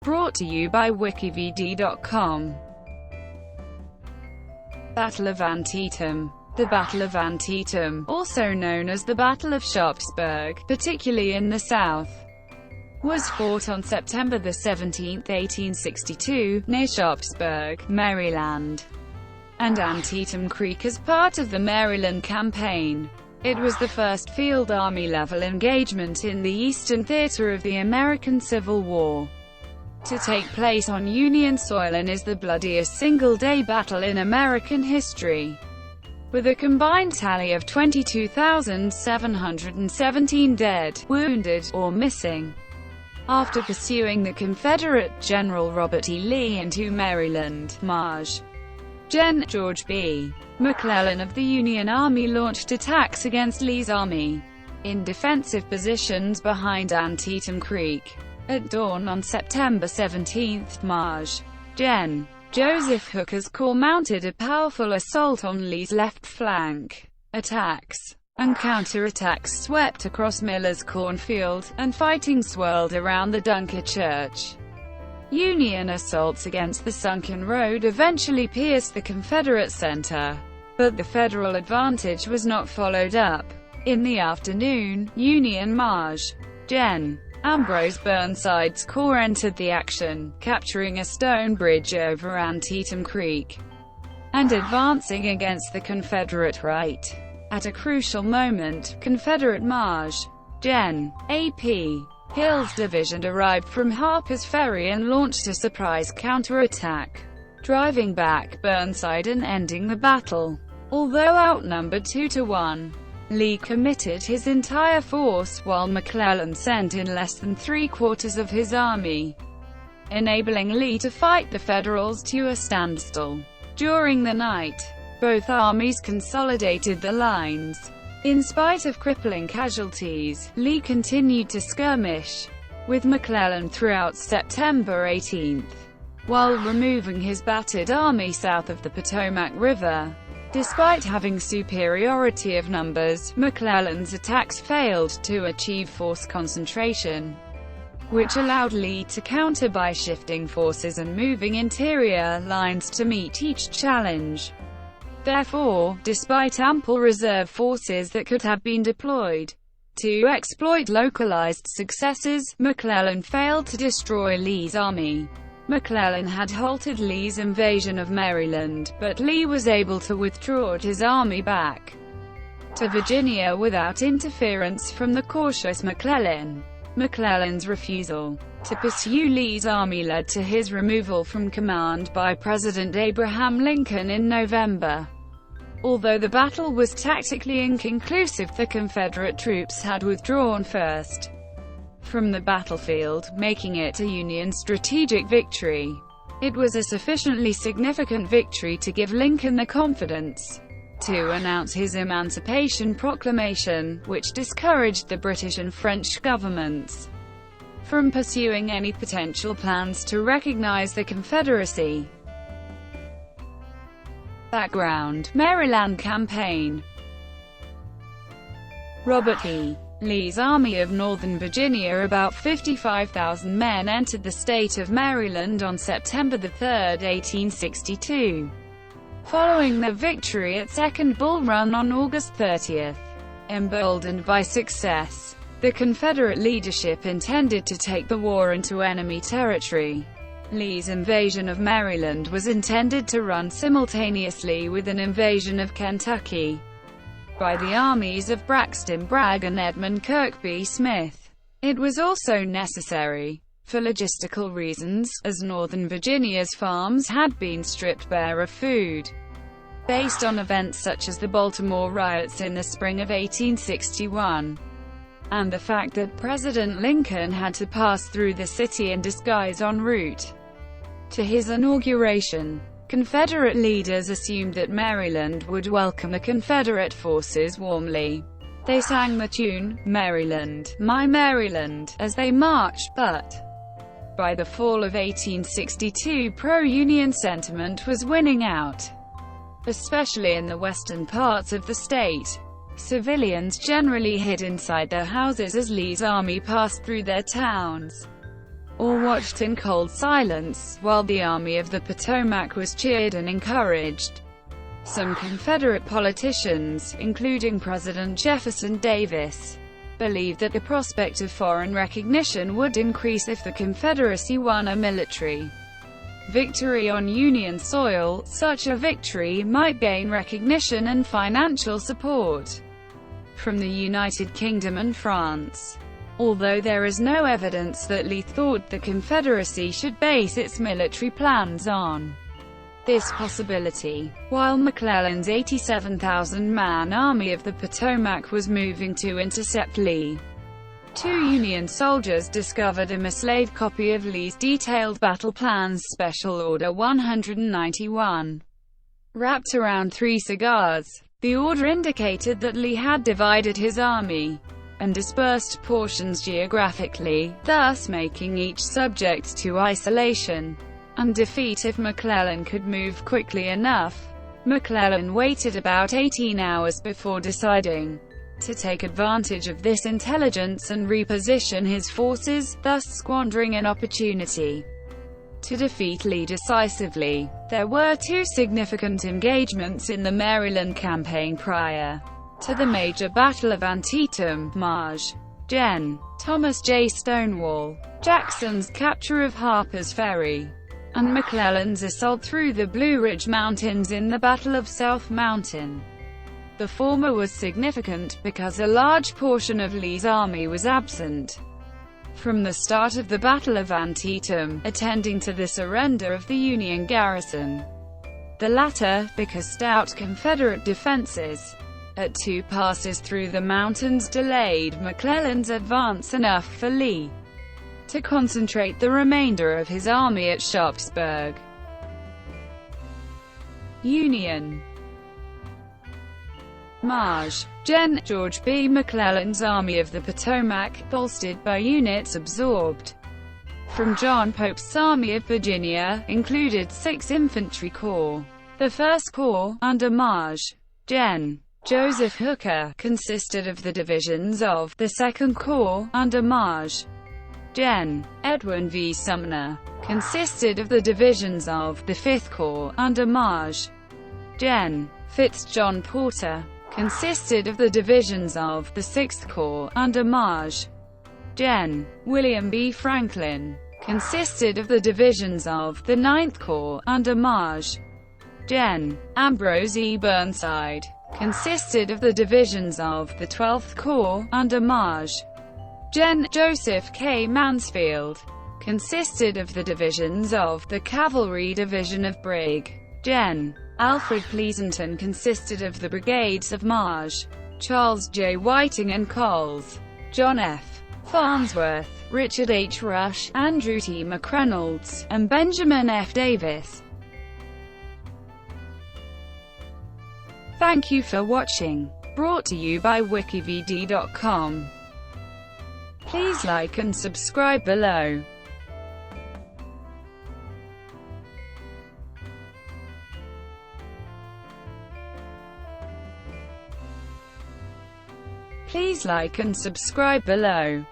Brought to you by WikiVidi.com. Battle of Antietam. The Battle of Antietam, also known as the Battle of Sharpsburg, particularly in the South, was fought on September 17, 1862, near Sharpsburg, Maryland, and Antietam Creek as part of the Maryland Campaign. It was the first field army-level engagement in the Eastern Theater of the American Civil War to take place on Union soil and is the bloodiest single-day battle in American history, with a combined tally of 22,717 dead, wounded, or missing. After pursuing the Confederate General Robert E. Lee into Maryland, Maj. Gen. George B. McClellan of the Union Army launched attacks against Lee's army in defensive positions behind Antietam Creek. At dawn on September 17, Maj. Gen. Joseph Hooker's corps mounted a powerful assault on Lee's left flank. Attacks and counterattacks swept across Miller's Cornfield, and fighting swirled around the Dunker Church. Union assaults against the Sunken Road eventually pierced the Confederate center, but the Federal advantage was not followed up. In the afternoon, Union Maj. Gen. Ambrose Burnside's corps entered the action, capturing a stone bridge over Antietam Creek, and advancing against the Confederate right. At a crucial moment, Confederate Maj. Gen. A.P. Hill's division arrived from Harper's Ferry and launched a surprise counterattack, driving back Burnside and ending the battle. Although outnumbered 2-1, Lee committed his entire force, while McClellan sent in less than three-quarters of his army, enabling Lee to fight the Federals to a standstill. During the night, both armies consolidated the lines. In spite of crippling casualties, Lee continued to skirmish with McClellan throughout September 18, while removing his battered army south of the Potomac River. Despite having superiority of numbers, McClellan's attacks failed to achieve force concentration, which allowed Lee to counter by shifting forces and moving interior lines to meet each challenge. Therefore, despite ample reserve forces that could have been deployed to exploit localized successes, McClellan failed to destroy Lee's army. McClellan had halted Lee's invasion of Maryland, but Lee was able to withdraw his army back to Virginia without interference from the cautious McClellan. McClellan's refusal to pursue Lee's army led to his removal from command by President Abraham Lincoln in November. Although the battle was tactically inconclusive, the Confederate troops had withdrawn first from the battlefield, making it a Union strategic victory. It was a sufficiently significant victory to give Lincoln the confidence to announce his Emancipation Proclamation, which discouraged the British and French governments from pursuing any potential plans to recognize the Confederacy. Background: Maryland Campaign. Robert E. Lee's Army of Northern Virginia, about 55,000 men, entered the state of Maryland on September 3, 1862. Following their victory at Second Bull Run on August 30, emboldened by success, the Confederate leadership intended to take the war into enemy territory. Lee's invasion of Maryland was intended to run simultaneously with an invasion of Kentucky by the armies of Braxton Bragg and Edmund Kirkby Smith. It was also necessary, for logistical reasons, as Northern Virginia's farms had been stripped bare of food, based on events such as the Baltimore riots in the spring of 1861, and the fact that President Lincoln had to pass through the city in disguise en route to his inauguration. Confederate leaders assumed that Maryland would welcome the Confederate forces warmly. They sang the tune, "Maryland, My Maryland," as they marched, but by the fall of 1862, pro-Union sentiment was winning out, especially in the western parts of the state. Civilians generally hid inside their houses as Lee's army passed through their towns. or watched in cold silence, while the Army of the Potomac was cheered and encouraged. Some Confederate politicians, including President Jefferson Davis, believed that the prospect of foreign recognition would increase if the Confederacy won a military victory on Union soil. Such a victory might gain recognition and financial support from the United Kingdom and France. Although there is no evidence that Lee thought the Confederacy should base its military plans on this possibility. While McClellan's 87,000-man Army of the Potomac was moving to intercept Lee, 2 Union soldiers discovered a mislaid copy of Lee's detailed battle plans, Special Order 191, wrapped around 3 cigars. The order indicated that Lee had divided his army and dispersed portions geographically, thus making each subject to isolation and defeat if McClellan could move quickly enough. McClellan waited about 18 hours before deciding to take advantage of this intelligence and reposition his forces, thus squandering an opportunity to defeat Lee decisively. There were 2 significant engagements in the Maryland campaign prior to the major Battle of Antietam: Maj. Gen. Thomas J. Stonewall Jackson's capture of Harper's Ferry, and McClellan's assault through the Blue Ridge Mountains in the Battle of South Mountain. The former was significant, because a large portion of Lee's army was absent from the start of the Battle of Antietam, attending to the surrender of the Union garrison. The latter, because stout Confederate defenses at 2 passes through the mountains delayed McClellan's advance enough for Lee to concentrate the remainder of his army at Sharpsburg. Union. Maj. Gen. George B. McClellan's Army of the Potomac, bolstered by units absorbed from John Pope's Army of Virginia, included 6 infantry corps. The 1st Corps, under Maj. Gen. Joseph Hooker, consisted of the divisions of the 2nd Corps, under Maj. Gen. Edwin V. Sumner, consisted of the divisions of the 5th Corps, under Maj. Gen. John Porter, consisted of the divisions of the 6th Corps, under Maj. Gen. William B. Franklin, consisted of the divisions of the 9th Corps, under Maj. Gen. Ambrose E. Burnside, consisted of the divisions of the 12th Corps, under Maj. Gen. Joseph K. Mansfield, consisted of the divisions of the Cavalry Division of Brig. Gen. Alfred Pleasanton, consisted of the brigades of Maj. Charles J. Whiting and Coles, John F. Farnsworth, Richard H. Rush, Andrew T. McReynolds, and Benjamin F. Davis. Thank you for watching. Brought to you by WikiVidi.com. Please like and subscribe below. Please like and subscribe below.